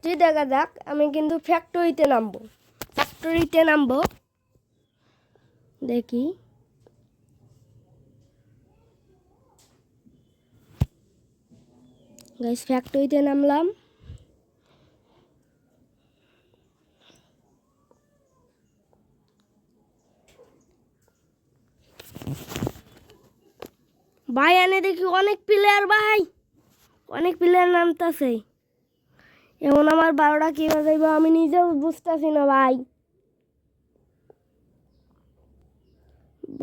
তুই দেখা যাক, আমি কিন্তু ফ্যাক্টরিতে নামবো দেখি। গাইস ফ্যাক্টরিতে নামলাম। ভাই এনে দেখি অনেক প্লেয়ার, ভাই অনেক প্লেয়ার নামতেছে। এখন আমার 12টা কি হয়ে যাইব আমি নিজেও বুঝতেছি না ভাই।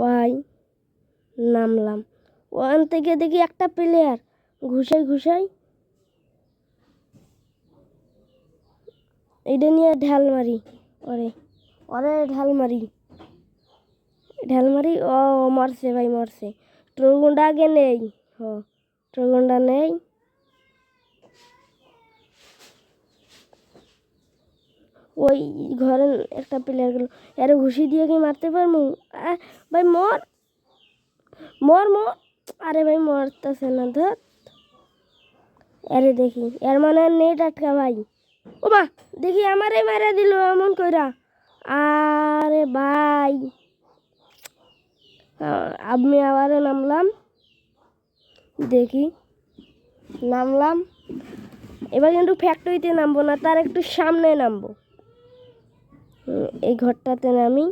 ভাই নামলাম, ওখান থেকে দেখি একটা প্লেয়ার ঘুষাই এইটা নিয়ে ঢাল মারি। ওরে ওরে ঢাল মারি। ও মরছে ভাই, মরছে। ট্রগুন্ডা আগে নেই। ট্রগুন্ডা নেই। ওই ঘরে একটা প্লেয়ার গেল, এর ঘুষি দিয়ে কি মারতে পারবো? ভাই মর। আরে ভাই মরতেছে না, ধর। আরে দেখি এর মানে নেট আটকা ভাই। ও মা, দেখি আমারে মারা দিল এমন কইরা। আরে ভাই আমি আবারও নামলাম, দেখি নামলাম। এবার কিন্তু ফ্যাক্টরিতে নামবো না, তার একটু সামনে নামবো। এই ঘরটাতে নামি।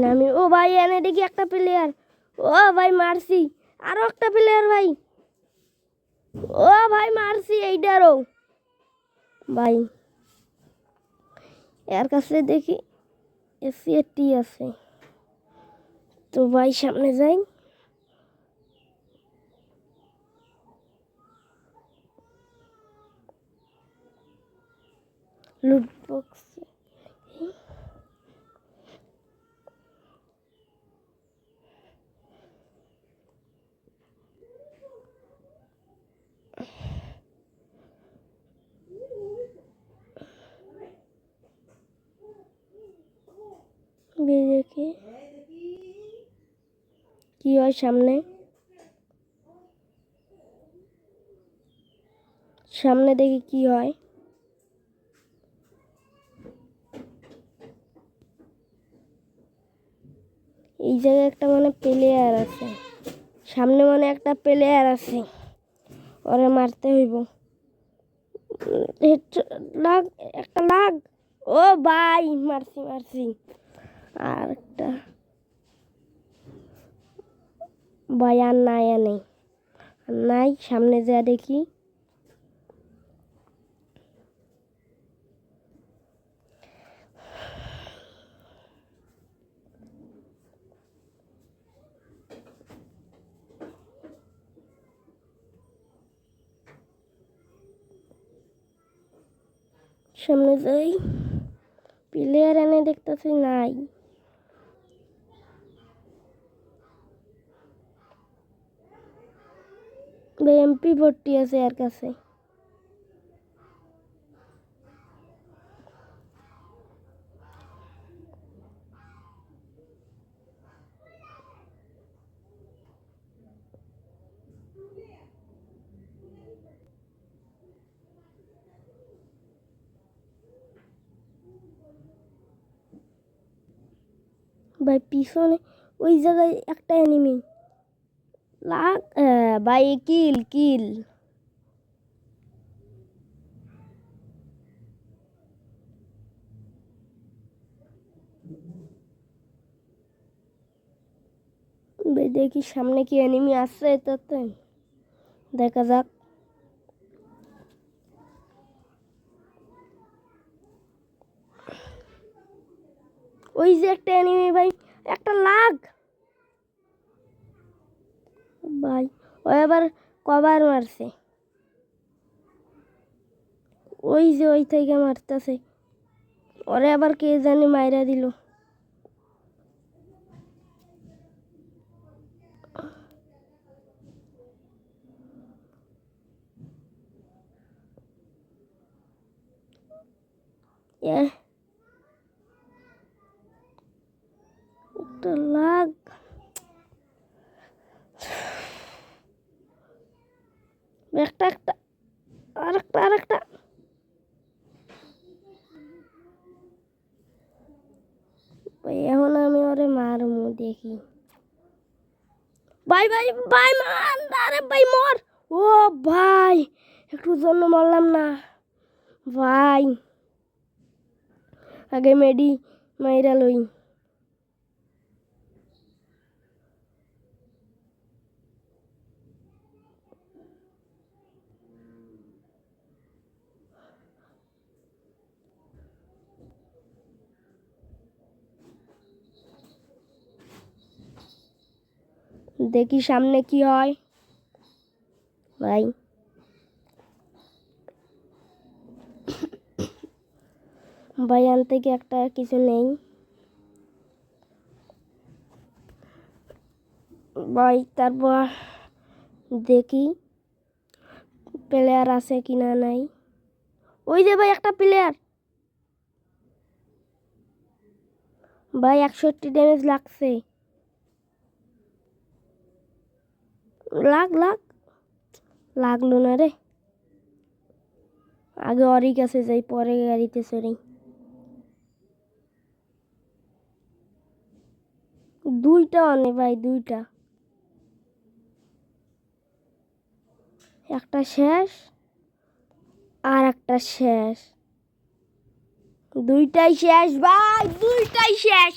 নামি। ও ভাই এনে দেখি একটা প্লেয়ার। ও ভাই মারছি, আরো একটা প্লেয়ার ভাই। ও ভাই মারছি এইটারও ভাই। এর কাছে দেখি এসি আছে, তো ভাই সামনে যাই। লুট বক্স দেখি কি হয় সামনে। দেখি কি হয়। এই জায়গায় একটা মানে প্লেয়ার আছে, সামনে মানে একটা প্লেয়ার আছে, ওরে মারতে হইব। লাগ একটা লাগ। ও ভাই মারছি। আর একটা ভাই আর নাই, সামনে যা দেখি। সামনে যাই, প্লেয়ার এনে দেখতেছি নাই। MP40 আছে এর কাছে। ভাই পিছনে ওই জায়গায় একটা এনিমি। লাগ ভাই কিল। ভাই দেখি সামনে কি এনিমি আছে, তাতে দেখা যাক। ওই যে একটা এনিমি ভাই, একটা লাগ ভাই। ও আবার কভার মারছে, ওই যে ওই থেকে মারতেছে। ওরে আবার কে জানি মাইরা দিল। একটা লাগ একটা একটা আরেকটা ভাই এখন আমি ওরে মারমু দেখি ভাই ভাই ভাই মান আরে ভাই মর ও ভাই একটু জন্য মরলাম না ভাই আগে মেডি মাইরা লই দেখি সামনে কি হয় ভাই ভাই আনতে কি একটা কিছু নেই ভাই তারপর দেখি প্লেয়ার আছে কিনা নাই ওই যে ভাই একটা প্লেয়ার ভাই 61 ড্যামেজ লাগছে লাগলো না রে আগে ওরই কাছে যাই পরে গাড়িতে চড়ি দুইটা অনে ভাই দুইটা একটা শেষ আর একটা শেষ দুইটাই শেষ ভাই দুইটাই শেষ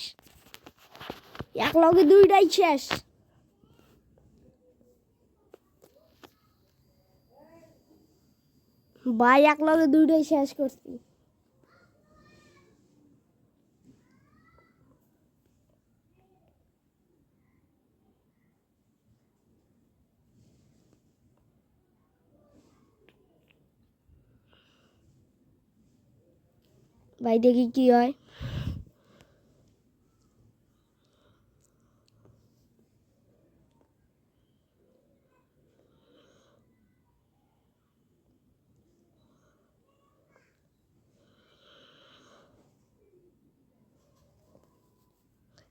এক লগে দুইটাই শেষ ভাই এক লগে দুইটাই শেষ করছি ভাই দেখি কি হয়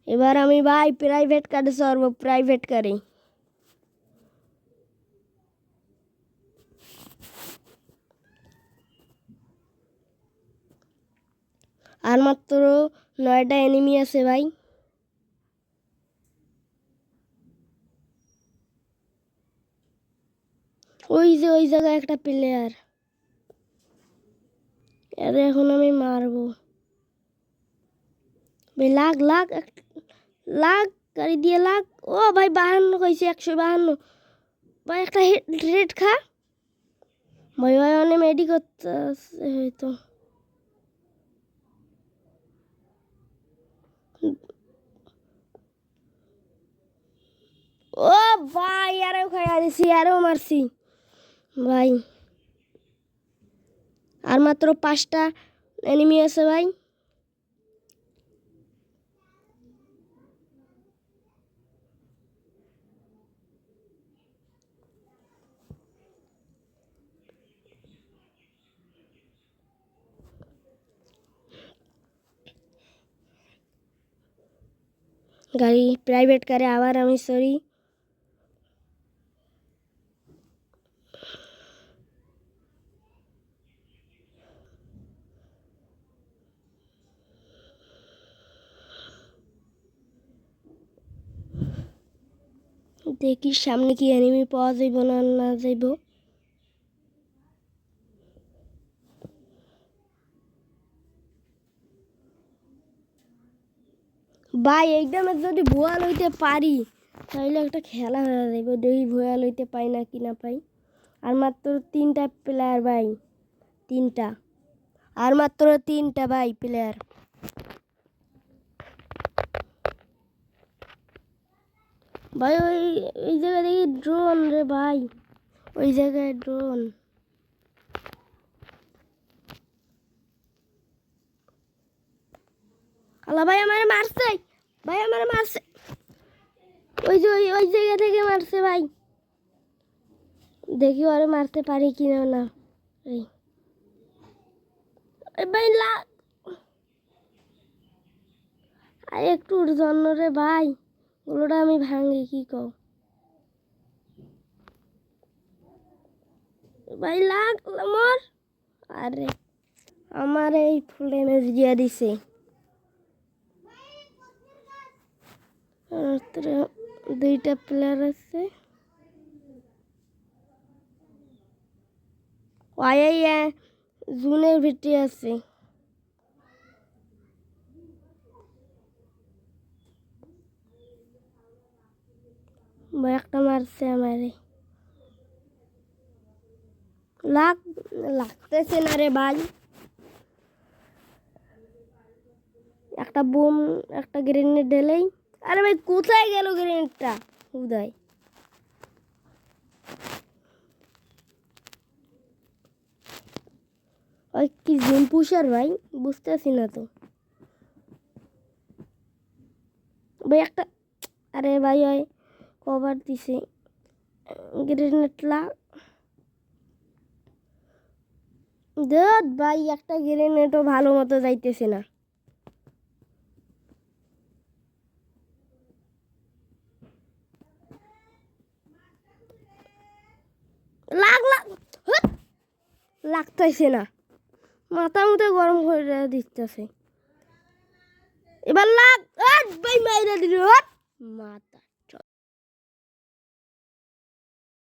এবার আমি ভাই প্রাইভেট কারে চড়বো প্রাইভেট কারে আর মাত্র 9টা এনিমি আছে ভাই ওই যে ওই জায়গায় একটা প্লেয়ার আরে এখন আমি মারবো ভাই লাগ গাড়ি দিয়ে লাগ ও ভাই 52 কইছে 152 ভাই একটা রেড খা ভাই ভাই অনেক মেডি করতে হয়তো ও ভাই আরও খাইয়া দিছি আরও মারছি ভাই আর মাত্র 5টা এনিমি আছে ভাই গাড়ি প্রাইভেট কারে আবার আমি সরি দেখি সামনে কি এনিমি পাওয়া যাইব না না যাইব ভাই একদমে যদি ভুয়া লইতে পারি তাহলে একটা খেলা হয়ে যাইব দেখি ভুয়া লইতে পাই না কি না পাই আর মাত্র 3টা প্লেয়ার ভাই 3টা আর মাত্র 3টা ভাই প্লেয়ার ভাই ওই ওই জায়গায় দেখি ড্রোন রে ভাই ওই জায়গায় ড্রোন আল্লাহ ভাই আমারে মারছে ওই যে ওই জায়গা থেকে মারছে ভাই দেখি ওরে মারতে পারি কিনা না এই ভাই আর একটুর জন্য রে ভাই ওগুলোটা আমি ভাঙি কি কও ভাই লাগ মোর আরে আমার এই ফুল এমএস দিয়া দিছে দুইটা প্লেয়ার আছে ওয়াইয়া জুনের ভিতরে আছে ভাই একটা মারছে আমারে লাগতেছে না রে ভাই একটা বুম একটা গ্রেনেড ঢেলেই আরে ভাই কোথায় গেল গ্রেনেডটা উদয় ওই কি জুম পুষার ভাই বুঝতেছি না তো ভাই একটা আরে ভাই ওই কভার দিছে গ্রেনেড দেখ ভাই একটা গ্রেনেডও ভালো মতো যাইতেছে না লাগতেছে না মাথা মুথা গরম করে দিতেছে এবার ভাই মাইরা দিল মাথা